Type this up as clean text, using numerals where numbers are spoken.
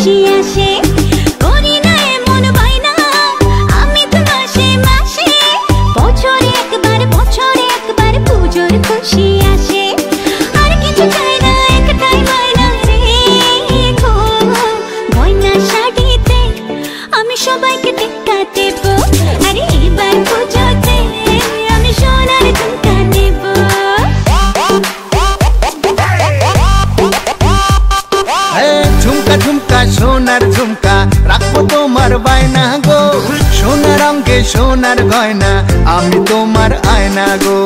খুশি আসে। করি না এমন বায়না আমি তো মাসে মাসে, বছরে একবার পুজোর খুশি আসে। আর কিছু চাই না, একটাই বায়না রেখো, গয়না শাড়িতে আমি সবাইকে টেক্কা দেব। আরে এবার পুজোতে আমি সোনার ঝুমকা নেব। ঝুমকা ঝুমকা সোনার ঝুমকা রাখবো তোমার বায়না গো, সোনার অঙ্গে সোনার গয়না আমি তোমার আয়না গো।